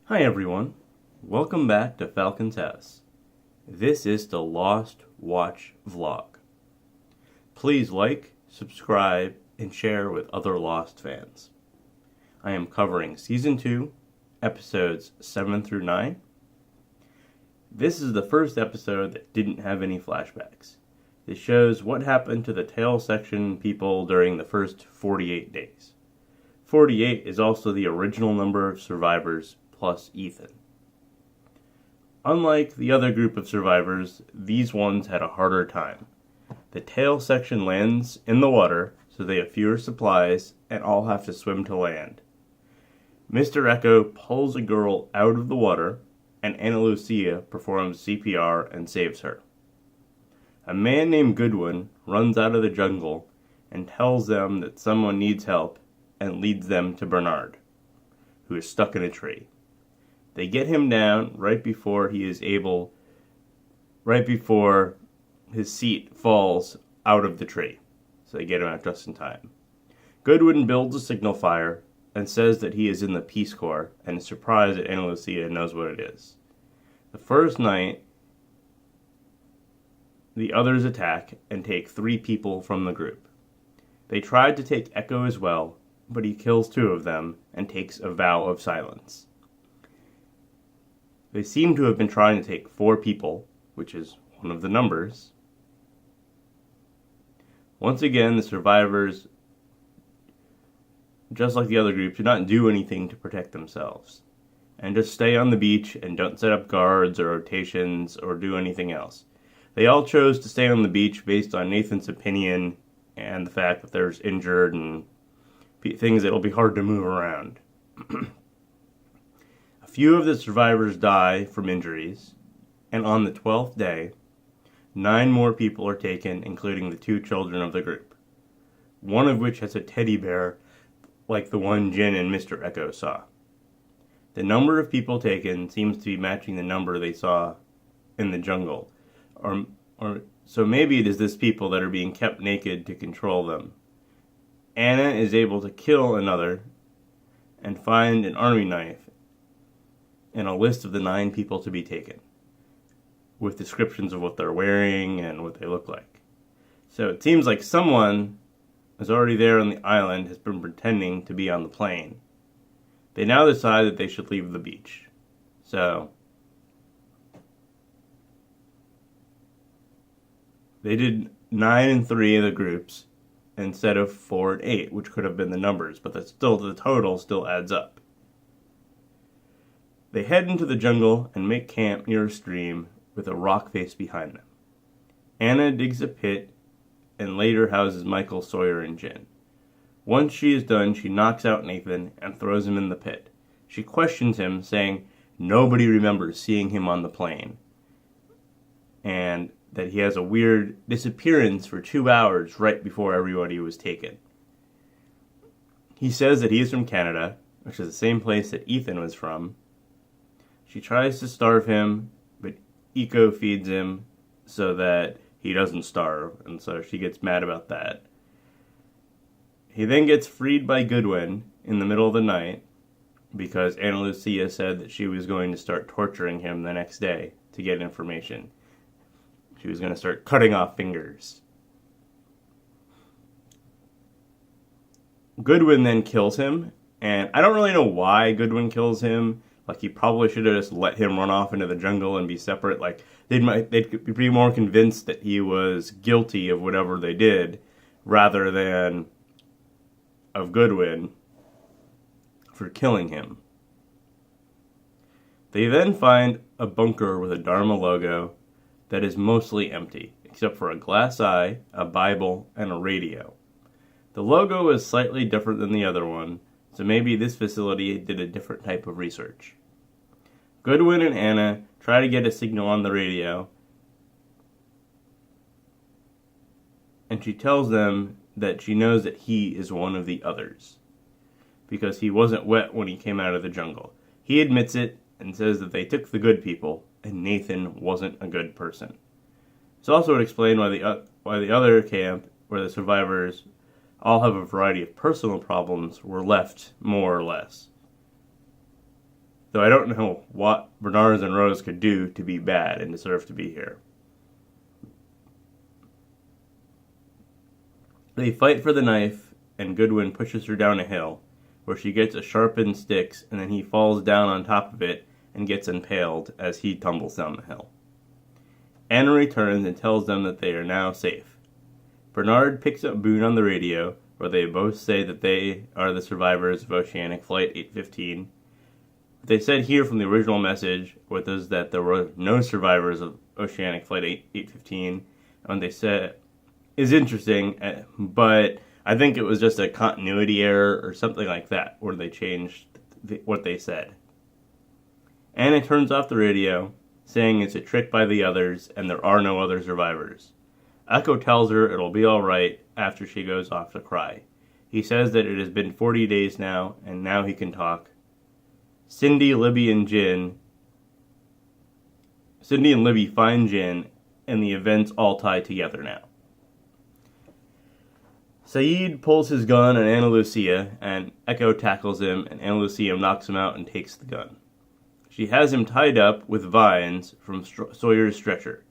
Hi everyone, welcome back to Falcon's House. This is the Lost Watch vlog. Please like, subscribe, and share with other Lost fans. I am covering Season 2, Episodes 7 through 9. This is the first episode that didn't have any flashbacks. This shows what happened to the tail section people during the first 48 days. 48 is also the original number of survivors plus Ethan. Unlike the other group of survivors, these ones had a harder time. The tail section lands in the water, so they have fewer supplies and all have to swim to land. Mr. Echo pulls a girl out of the water, and Ana Lucia performs CPR and saves her. A man named Goodwin runs out of the jungle and tells them that someone needs help and leads them to Bernard, who is stuck in a tree. They get him down right before his seat falls out of the tree. So they get him out just in time. Goodwin builds a signal fire and says that he is in the Peace Corps and is surprised that Ana Lucia knows what it is. The first night, the others attack and take 3 people from the group. They tried to take Echo as well, but he kills 2 of them and takes a vow of silence. They seem to have been trying to take 4 people, which is one of the numbers. Once again, the survivors, just like the other groups, do not do anything to protect themselves, and just stay on the beach and don't set up guards or rotations or do anything else. They all chose to stay on the beach based on Nathan's opinion and the fact that there's injured and things that will be hard to move around. A few of the survivors die from injuries, and on the 12th day, 9 more people are taken, including the 2 children of the group, one of which has a teddy bear like the one Jin and Mr. Echo saw. The number of people taken seems to be matching the number they saw in the jungle, or so maybe it is this people that are being kept naked to control them. Ana is able to kill another and find an army knife and a list of the 9 people to be taken, with descriptions of what they're wearing and what they look like. So it seems like someone is already there on the island, has been pretending to be on the plane. They now decide that they should leave the beach. So they did 9 and 3 of the groups instead of 4 and 8, which could have been the numbers, but that's still, the total still adds up. They head into the jungle and make camp near a stream with a rock face behind them. Ana digs a pit and later houses Michael, Sawyer, and Jin. Once she is done, she knocks out Nathan and throws him in the pit. She questions him, saying nobody remembers seeing him on the plane, and that he has a weird disappearance for 2 hours right before everybody was taken. He says that he is from Canada, which is the same place that Ethan was from. She tries to starve him, but Eco feeds him so that he doesn't starve, and so she gets mad about that. He then gets freed by Goodwin in the middle of the night because Ana Lucia said that she was going to start torturing him the next day to get information. She was going to start cutting off fingers. Goodwin then kills him, and I don't really know why Goodwin kills him. Like, he probably should have just let him run off into the jungle and be separate. Like, they'd be more convinced that he was guilty of whatever they did, rather than of Goodwin for killing him. They then find a bunker with a Dharma logo that is mostly empty, except for a glass eye, a Bible, and a radio. The logo is slightly different than the other one, so maybe this facility did a different type of research. Goodwin and Ana try to get a signal on the radio, and she tells them that she knows that he is one of the others, because he wasn't wet when he came out of the jungle. He admits it and says that they took the good people, and Nathan wasn't a good person. It's also explained why the other camp, where the survivors all have a variety of personal problems, were left more or less. though I don't know what Bernard and Rose could do to be bad and deserve to be here. They fight for the knife, and Goodwin pushes her down a hill, where she gets a sharpened stick, and then he falls down on top of it and gets impaled as he tumbles down the hill. Anna returns and tells them that they are now safe. Bernard picks up Boone on the radio, where they both say that they are the survivors of Oceanic Flight 815. What they said here from the original message was that there were no survivors of Oceanic Flight 815, and they said is interesting, but I think it was just a continuity error or something like that, where they changed what they said. Anna turns off the radio, saying it's a trick by the others and there are no other survivors. Echo tells her it'll be alright after she goes off to cry. He says that it has been 40 days now, and now he can talk. Cindy, Libby, and Libby find Jin, and the events all tie together now. Saeed pulls his gun on Ana Lucia, and Echo tackles him, and Ana Lucia knocks him out and takes the gun. She has him tied up with vines from Sawyer's stretcher.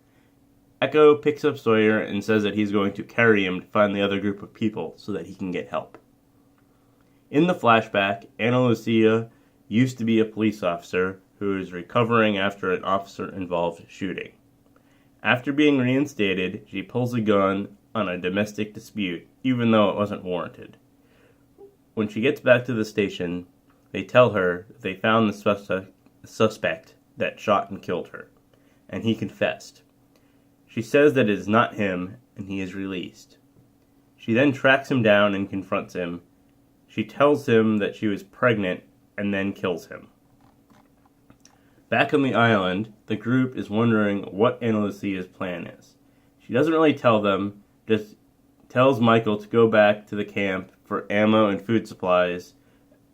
Echo picks up Sawyer and says that he's going to carry him to find the other group of people so that he can get help. In the flashback, Ana Lucia used to be a police officer who is recovering after an officer-involved shooting. After being reinstated, she pulls a gun on a domestic dispute, even though it wasn't warranted. When she gets back to the station, they tell her that they found the suspect that shot and killed her, and he confessed. She says that it is not him, and he is released. She then tracks him down and confronts him. She tells him that she was pregnant, and then kills him. Back on the island, the group is wondering what Ana Lucia's plan is. She doesn't really tell them, just tells Michael to go back to the camp for ammo and food supplies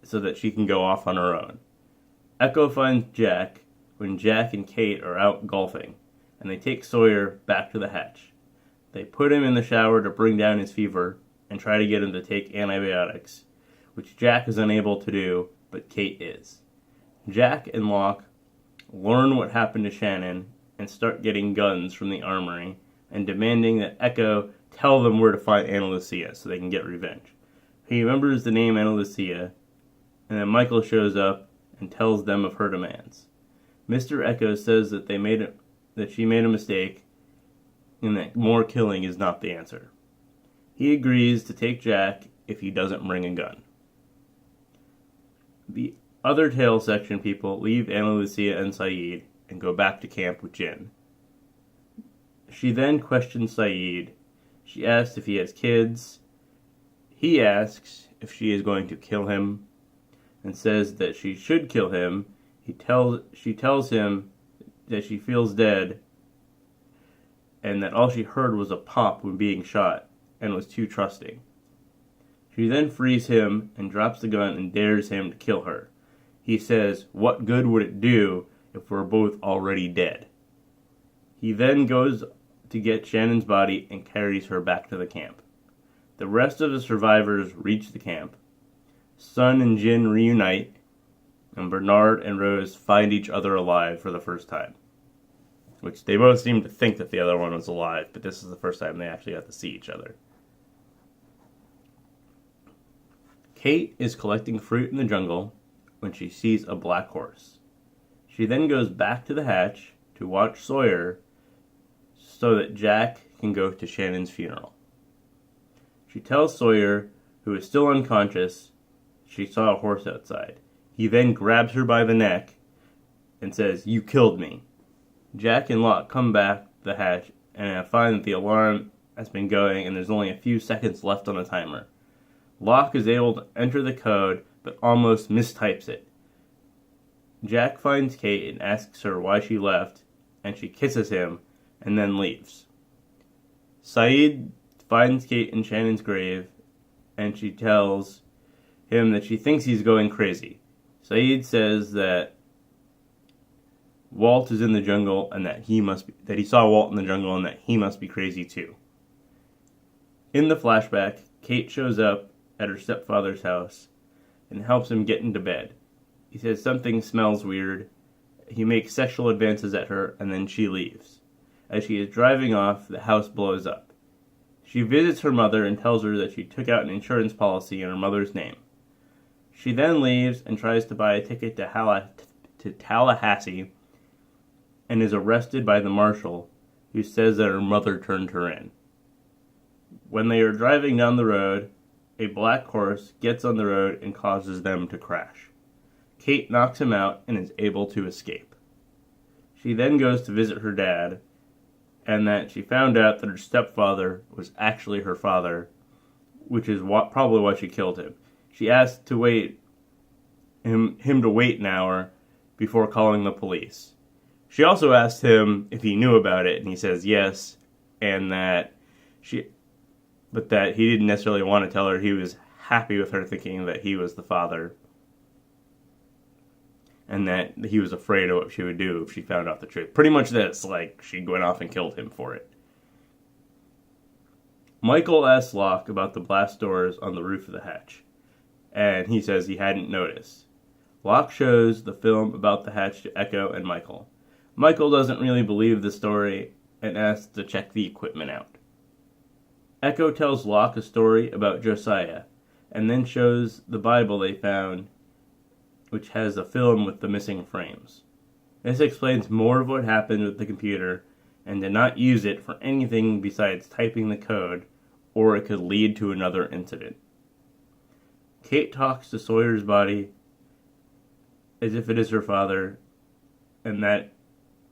so that she can go off on her own. Echo finds Jack when Jack and Kate are out golfing, and they take Sawyer back to the hatch. They put him in the shower to bring down his fever and try to get him to take antibiotics, which Jack is unable to do, but Kate is. Jack and Locke learn what happened to Shannon and start getting guns from the armory and demanding that Echo tell them where to find Ana Lucia so they can get revenge. He remembers the name Ana Lucia, and then Michael shows up and tells them of her demands. Mr. Echo says that she made a mistake and that more killing is not the answer. He agrees to take Jack if he doesn't bring a gun. The other tail section people leave Ana Lucia and Saeed and go back to camp with Jin. She then questions Saeed. She asks if he has kids. He asks if she is going to kill him and says that she should kill him. She tells him that she feels dead and that all she heard was a pop when being shot and was too trusting. She then frees him and drops the gun and dares him to kill her. He says, "What good would it do if we're both already dead?" He then goes to get Shannon's body and carries her back to the camp. The rest of the survivors reach the camp. Sun and Jin reunite, and Bernard and Rose find each other alive for the first time. Which they both seem to think that the other one was alive, but this is the first time they actually got to see each other. Kate is collecting fruit in the jungle when she sees a black horse. She then goes back to the hatch to watch Sawyer so that Jack can go to Shannon's funeral. She tells Sawyer, who is still unconscious, she saw a horse outside. He then grabs her by the neck and says, "You killed me." Jack and Locke come back to the hatch and find that the alarm has been going and there's only a few seconds left on the timer. Locke is able to enter the code, but almost mistypes it. Jack finds Kate and asks her why she left, and she kisses him, and then leaves. Saeed finds Kate in Shannon's grave, and she tells him that she thinks he's going crazy. Saeed says that Walt is in the jungle, and that he saw Walt in the jungle, and that he must be crazy too. In the flashback, Kate shows up at her stepfather's house and helps him get into bed. He says something smells weird. He makes sexual advances at her, and then she leaves. As she is driving off, the house blows up. She visits her mother and tells her that she took out an insurance policy in her mother's name. She then leaves and tries to buy a ticket to Tallahassee and is arrested by the marshal, who says that her mother turned her in. When they are driving down the road, a black horse gets on the road and causes them to crash. Kate knocks him out and is able to escape. She then goes to visit her dad, and that she found out that her stepfather was actually her father, which is probably why she killed him. She asked to wait him to wait an hour before calling the police. She also asked him if he knew about it, and he says yes, and that he didn't necessarily want to tell her. He was happy with her thinking that he was the father, and that he was afraid of what she would do if she found out the truth. Pretty much this, like, she went off and killed him for it. Michael asks Locke about the blast doors on the roof of the hatch, and he says he hadn't noticed. Locke shows the film about the hatch to Echo and Michael. Michael doesn't really believe the story and asks to check the equipment out. Echo tells Locke a story about Josiah, and then shows the Bible they found, which has a film with the missing frames. This explains more of what happened with the computer, and did not use it for anything besides typing the code, or it could lead to another incident. Kate talks to Sawyer's body as if it is her father, and that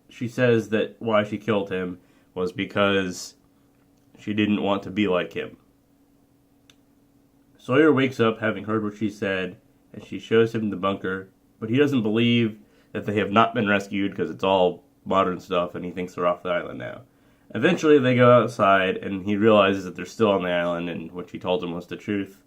she says that why she killed him was because she didn't want to be like him. Sawyer wakes up having heard what she said, and she shows him the bunker, but he doesn't believe that they have not been rescued because it's all modern stuff, and he thinks they're off the island now. Eventually they go outside, and he realizes that they're still on the island, and what she told him was the truth.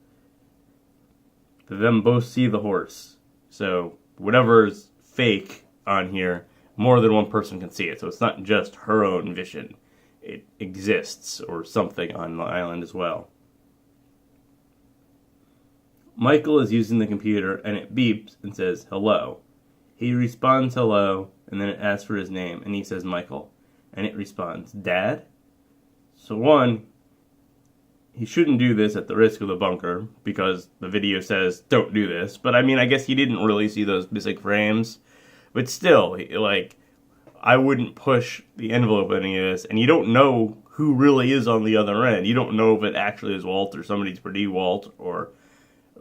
Them both see the horse, so whatever's fake on here, more than one person can see it, so it's not just her own vision. It exists, or something, on the island as well. Michael is using the computer, and it beeps and says, hello. He responds hello, and then it asks for his name, and he says Michael. And it responds, Dad? So one, he shouldn't do this at the risk of the bunker, because the video says, don't do this. But I mean, I guess he didn't really see those missing frames. But still, like, I wouldn't push the envelope of any of this, and you don't know who really is on the other end. You don't know if it actually is Walt, or somebody's pretty Walt, or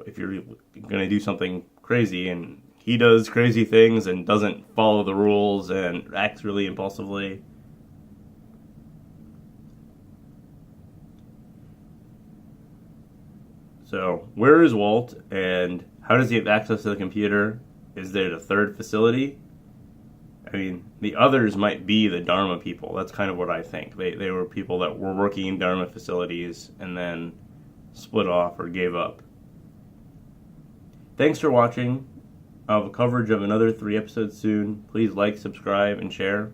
if you're going to do something crazy, and he does crazy things and doesn't follow the rules and acts really impulsively. So, where is Walt, and how does he have access to the computer? Is there a third facility? I mean, the others might be the Dharma people. That's kind of what I think. They were people that were working in Dharma facilities and then split off or gave up. Thanks for watching. I'll have a coverage of another 3 episodes soon. Please like, subscribe, and share.